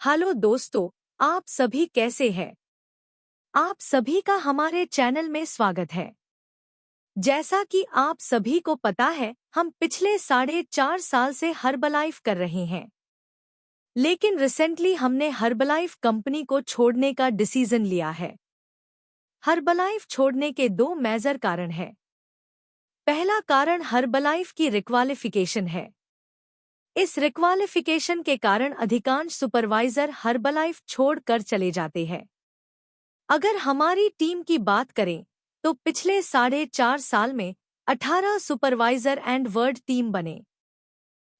Hello दोस्तों, आप सभी कैसे हैं? आप सभी का हमारे चैनल में स्वागत है। जैसा कि आप सभी को पता है, हम पिछले 4.5 साल से हर्बलाइफ कर रहे हैं। लेकिन रिसेंटली हमने हर्बलाइफ कंपनी को छोड़ने का डिसीजन लिया है। हर्बलाइफ छोड़ने के दो मेजर कारण हैं। पहला कारण हर्बलाइफ की रिक्वालिफिकेशन है। इस रिक्वालिफिकेशन के कारण अधिकांश सुपरवाइजर हर्बलाइफ छोड़कर चले जाते हैं। अगर हमारी टीम की बात करें तो पिछले 4.5 साल में 18 सुपरवाइजर एंड वर्ड टीम बने।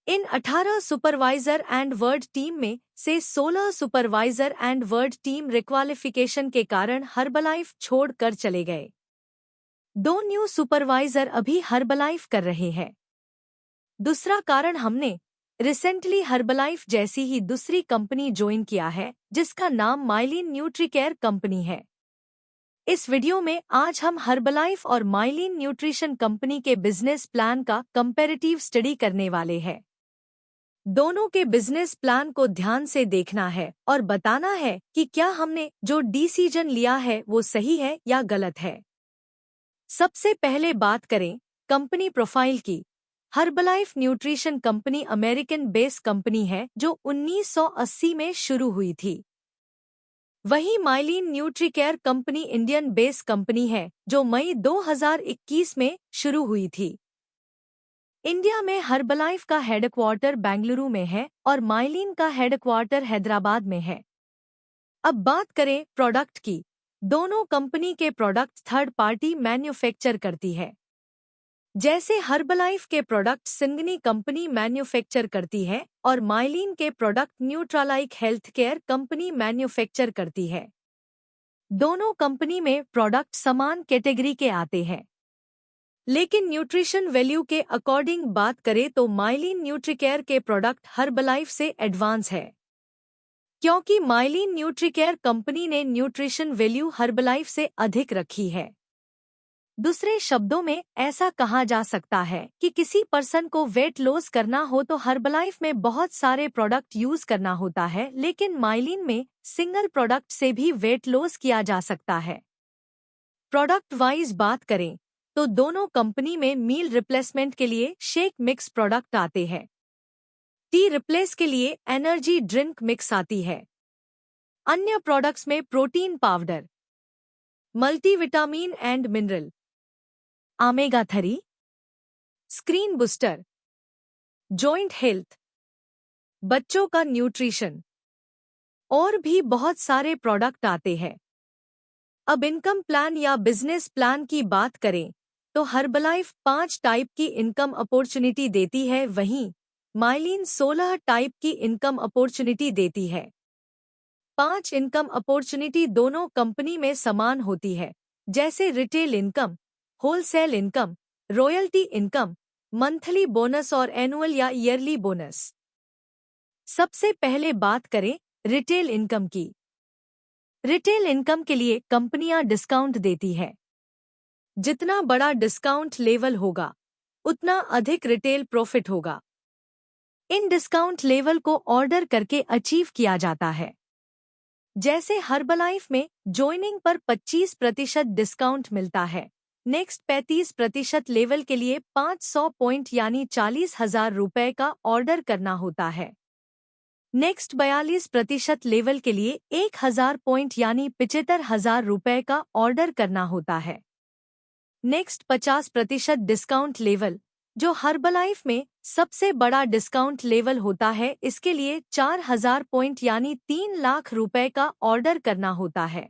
इन 18 सुपरवाइजर एंड वर्ड टीम में से 16 सुपरवाइजर एंड वर्ड टीम रिक्वालिफिकेशन के कारण हर्बलाइफ छोड़कर चले गए। 2 न्यू सुपरवाइजर अभी हर्बलाइफ कर रहे हैं। दूसरा कारण, हमने रिसेंटली हर्बलाइफ जैसी ही दूसरी कंपनी ज्वाइन किया है जिसका नाम माइलिन न्यूट्रीकेयर कंपनी है। इस वीडियो में आज हम हर्बलाइफ और माइलिन न्यूट्रिशन कंपनी के बिजनेस प्लान का कंपैरेटिव स्टडी करने वाले हैं। दोनों के बिजनेस प्लान को ध्यान से देखना है और बताना है कि क्या हमने जो डिसीजन लिया है वो सही है या गलत है। सबसे पहले बात करें कंपनी प्रोफाइल की। Herbalife nutrition company American base company है जो 1980 में शुरू हुई थी। वहीं Mylin Nutricare company Indian base company है जो मई 2021 में शुरू हुई थी। इंडिया में हर्बलाइफ का हेडक्वार्टर बेंगलुरु में है और माइलिन का हेडक्वार्टर हैदराबाद में है। अब बात करें प्रोडक्ट की। दोनों कंपनी के प्रोडक्ट थर्ड पार्टी मैन्युफैक्चर करती है। जैसे हर्बलाइफ के प्रोडक्ट सिंगनी कंपनी मैन्युफैक्चर करती है और माइलिन के प्रोडक्ट न्यूट्रालाइक हेल्थ केयर कंपनी मैन्युफैक्चर करती है। दोनों कंपनी में प्रोडक्ट समान कैटेगरी के आते हैं, लेकिन न्यूट्रिशन वैल्यू के अकॉर्डिंग बात करें तो माइलिन न्यूट्रीकेयर के प्रोडक्ट हर्बलाइफ से एडवांस है, क्योंकि माइलिन न्यूट्रीकेयर कंपनी ने न्यूट्रिशन वैल्यू हर्बलाइफ से अधिक रखी है। दूसरे शब्दों में ऐसा कहा जा सकता है कि किसी पर्सन को वेट लॉस करना हो तो हर्बलाइफ में बहुत सारे प्रोडक्ट यूज करना होता है, लेकिन माइलिन में सिंगल प्रोडक्ट से भी वेट लॉस किया जा सकता है। प्रोडक्ट वाइज बात करें तो दोनों कंपनी में मील रिप्लेसमेंट के लिए शेक मिक्स प्रोडक्ट आते हैं। टी रिप्लेस के लिए एनर्जी ड्रिंक मिक्स आती है। अन्य प्रोडक्ट्स में protein powder, multivitamin and mineral, omega 3, screen booster, joint health, बच्चों का न्यूट्रिशन और भी बहुत सारे प्रोडक्ट आते हैं। अब इनकम प्लान या बिजनेस प्लान की बात करें तो हर्बलाइफ 5 टाइप की इनकम अपॉर्चुनिटी देती है, वहीं माइलिन 16 टाइप की इनकम अपॉर्चुनिटी देती है। 5 इनकम अपॉर्चुनिटी दोनों कंपनी में समान होती है, जैसे retail income, wholesale income, royalty income, monthly bonus और एनुअल या ईयरली बोनस। सबसे पहले बात करें रिटेल इनकम की। रिटेल इनकम के लिए कंपनियां डिस्काउंट देती है। जितना बड़ा डिस्काउंट लेवल होगा उतना अधिक रिटेल प्रॉफिट होगा। इन डिस्काउंट लेवल को ऑर्डर करके अचीव किया जाता है। जैसे हर्बलाइफ में ज्वाइनिंग पर 25% डिस्काउंट मिलता है। नेक्स्ट 35% लेवल के लिए 500 पॉइंट यानी 40,000 रुपए का ऑर्डर करना होता है। नेक्स्ट 42% लेवल के लिए 1,000 पॉइंट यानी 75,000 रुपए का ऑर्डर करना होता है। नेक्स्ट 50% डिस्काउंट लेवल, जो हर्बलाइफ में सबसे बड़ा डिस्काउंट लेवल होता है, इसके लिए 4,000 पॉइंट यानी 3 लाख रुपए का ऑर्डर करना होता है।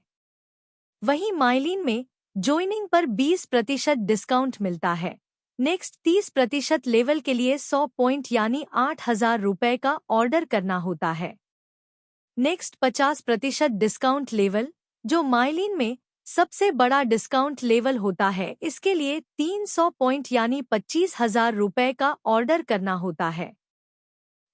वहीं माइलिन में ज्वाइनिंग पर 20% डिस्काउंट मिलता है। नेक्स्ट 30% लेवल के लिए 100 पॉइंट यानी 8,000 रुपए का ऑर्डर करना होता है। नेक्स्ट 50% डिस्काउंट लेवल, जो माइलिन में सबसे बड़ा डिस्काउंट लेवल होता है, इसके लिए 300 पॉइंट यानी 25,000 रुपए का ऑर्डर करना होता है।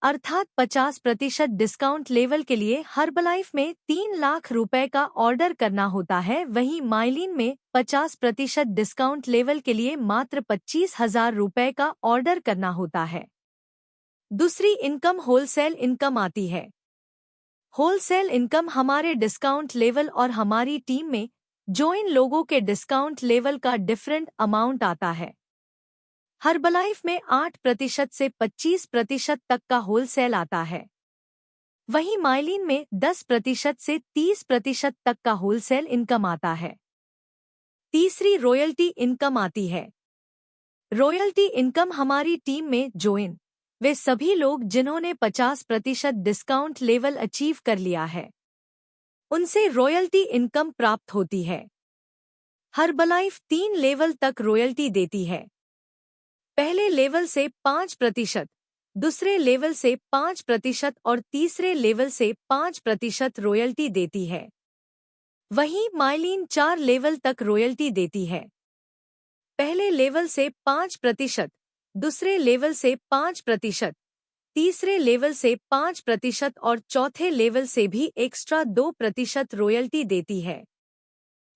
अर्थात 50% डिस्काउंट लेवल के लिए हर्बलाइफ में 3 लाख रुपए का ऑर्डर करना होता है, वहीं माइलिन में 50% डिस्काउंट लेवल के लिए मात्र 25,000 रुपए का ऑर्डर करना होता है। दूसरी इनकम होलसेल इनकम आती है। होलसेल इनकम हमारे डिस्काउंट लेवल और हमारी टीम में ज्वाइन लोगों के डिस्काउंट लेवल का डिफरेंट अमाउंट आता है। हर्बलाइफ में 8% से 25% तक का होलसेल आता है। वहीं माइलिन में 10% से 30% तक का होलसेल इनकम आता है। तीसरी रॉयल्टी इनकम आती है। रॉयल्टी इनकम हमारी टीम में ज्वाइन वे सभी लोग जिन्होंने 50% डिस्काउंट लेवल अचीव कर लिया है, उनसे रॉयल्टी इनकम प्राप्त होती है। हर्बलाइफ 3 लेवल तक रॉयल्टी देती है। पहले लेवल से 5%, दूसरे लेवल से 5% और तीसरे लेवल से 5% रॉयल्टी देती है। वहीं माइलिन 4 लेवल तक रॉयल्टी देती है। पहले लेवल से 5%, दूसरे लेवल से 5%, तीसरे लेवल से 5% और चौथे लेवल से भी एक्स्ट्रा 2% रॉयल्टी देती है।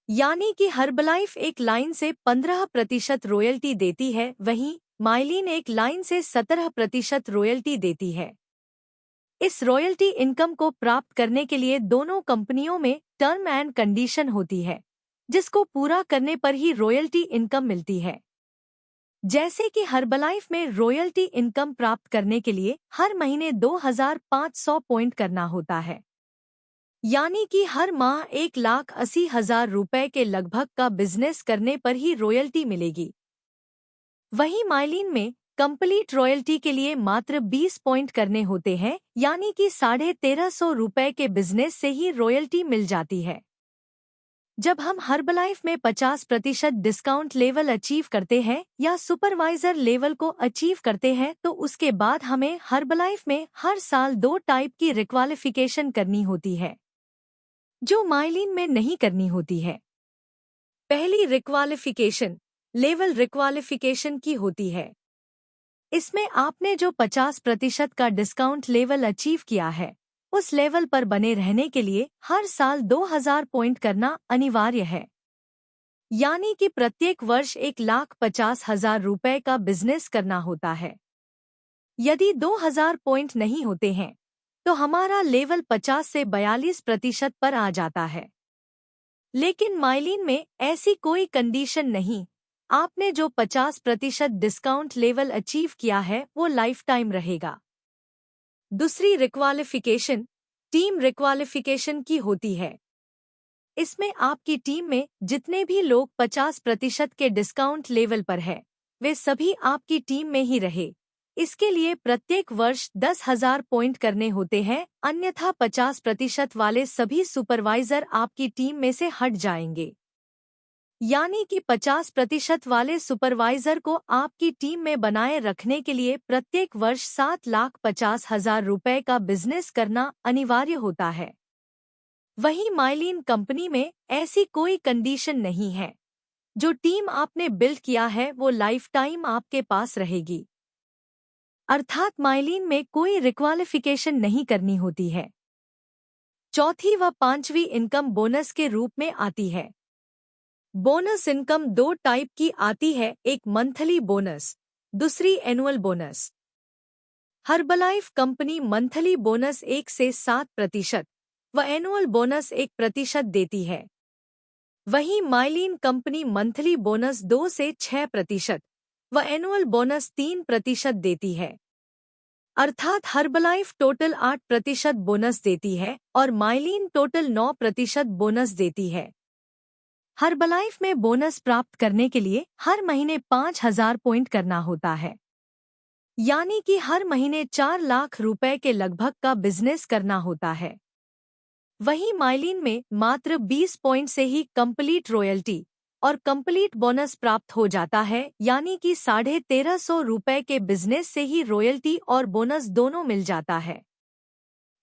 यानी कि हर्बलाइफ एक लाइन से 15% रॉयल्टी देती है, वहीं माइलिन एक लाइन से 17% रॉयल्टी देती है। इस रॉयल्टी इनकम को प्राप्त करने के लिए दोनों कंपनियों में टर्म एंड कंडीशन होती है, जिसको पूरा करने पर ही रॉयल्टी इनकम मिलती है। जैसे कि हर्बलाइफ में रॉयल्टी इनकम प्राप्त करने के लिए हर महीने 2500 पॉइंट करना होता है, यानी कि हर माह 1,80,000 रुपए के लगभग का बिजनेस करने पर ही रॉयल्टी मिलेगी। वहीं माइलिन में कंप्लीट रॉयल्टी के लिए मात्र 20 पॉइंट करने होते हैं, यानी कि 1350 रुपए के बिजनेस से ही रॉयल्टी मिल जाती है। जब हम हर्बलाइफ में 50% डिस्काउंट लेवल अचीव करते हैं या सुपरवाइजर लेवल को अचीव करते हैं, तो उसके बाद हमें हर्बलाइफ में हर साल 2 टाइप की रिक्वालिफिकेशन करनी होती है, जो माइलिन में नहीं करनी होती है। पहली रिक्वालिफिकेशन लेवल रिक्वालिफिकेशन की होती है। इसमें आपने जो 50% का डिस्काउंट लेवल अचीव किया है, उस लेवल पर बने रहने के लिए हर साल 2000 पॉइंट करना अनिवार्य है। यानी कि प्रत्येक वर्ष 1,50,000 रुपए का बिजनेस करना होता है। यदि 2000 पॉइंट नहीं होते हैं, तो हमारा लेवल 50 से 42% पर आ जाता है। लेकिन माइलिन में ऐसी कोई कंडीशन नहीं। आपने जो 50% डिस्काउंट लेवल अचीव किया है, वो लाइफ टाइम रहेगा। दूसरी रिक्वालिफिकेशन टीम रिक्वालिफिकेशन की होती है। इसमें आपकी टीम में जितने भी लोग 50% के डिस्काउंट लेवल पर है, वे सभी आपकी टीम में ही रहे। इसके लिए प्रत्येक वर्ष 10,000 पॉइंट करने होते हैं, अन्यथा 50% वाले सभी सुपरवाइजर आपकी टीम में से हट जाएंगे। यानी कि 50% वाले सुपरवाइजर को आपकी टीम में बनाए रखने के लिए प्रत्येक वर्ष 7,50,000 रुपए का बिजनेस करना अनिवार्य होता है। वहीं माइलिन कंपनी में ऐसी कोई कंडीशन नहीं है। जो टीम आपने बिल्ड किया है, वो लाइफ टाइम आपके पास रहेगी। अर्थात माइलिन में कोई रिक्वालिफिकेशन नहीं करनी होती है। चौथी व पांचवी इनकम बोनस के रूप में आती है। बोनस इनकम 2 टाइप की आती है, एक मंथली बोनस, दूसरी annual bonus. Herbalife company monthly bonus 1 से 7% व एनुअल बोनस 1% देती है। वहीं माइलिन कंपनी मंथली बोनस 2 से 6% व एनुअल बोनस 3% देती है। अर्थात हर्बलाइफ टोटल 8% बोनस देती है और माइलिन टोटल 9% बोनस देती है। हर्बलाइफ में बोनस प्राप्त करने के लिए हर महीने 5,000 पॉइंट करना होता है, यानी कि हर महीने 4 लाख रुपए के लगभग का बिजनेस करना होता है। वहीं माइलिन में मात्र 20 पॉइंट से ही कंप्लीट रॉयल्टी और कंप्लीट बोनस प्राप्त हो जाता है, यानी कि 1350 रुपए के बिजनेस से ही रॉयल्टी और बोनस दोनों मिल जाता है।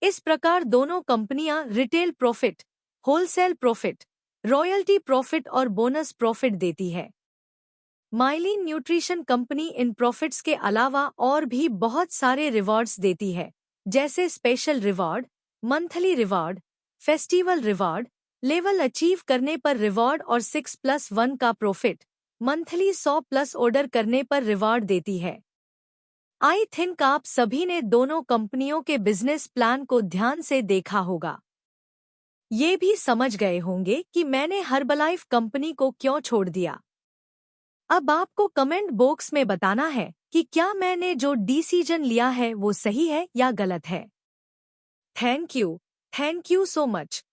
इस प्रकार दोनों कंपनियां retail profit, wholesale profit, royalty profit और बोनस प्रॉफिट देती है। माइलिन न्यूट्रिशन कंपनी इन प्रॉफिट्स के अलावा और भी बहुत सारे रिवॉर्ड्स देती है, जैसे special reward, monthly reward, festival reward, level achieve करने पर रिवॉर्ड और 6+1 का प्रॉफिट, मंथली 100+ ऑर्डर करने पर रिवॉर्ड देती है। आई थिंक आप सभी ने दोनों कंपनियों के बिजनेस प्लान को ध्यान से देखा होगा। ये भी समझ गए होंगे कि मैंने हर्बलाइफ कंपनी को क्यों छोड़ दिया। अब आपको कमेंट बॉक्स में बताना है कि क्या मैंने जो डिसीजन लिया है वो सही है या गलत है। Thank you so much.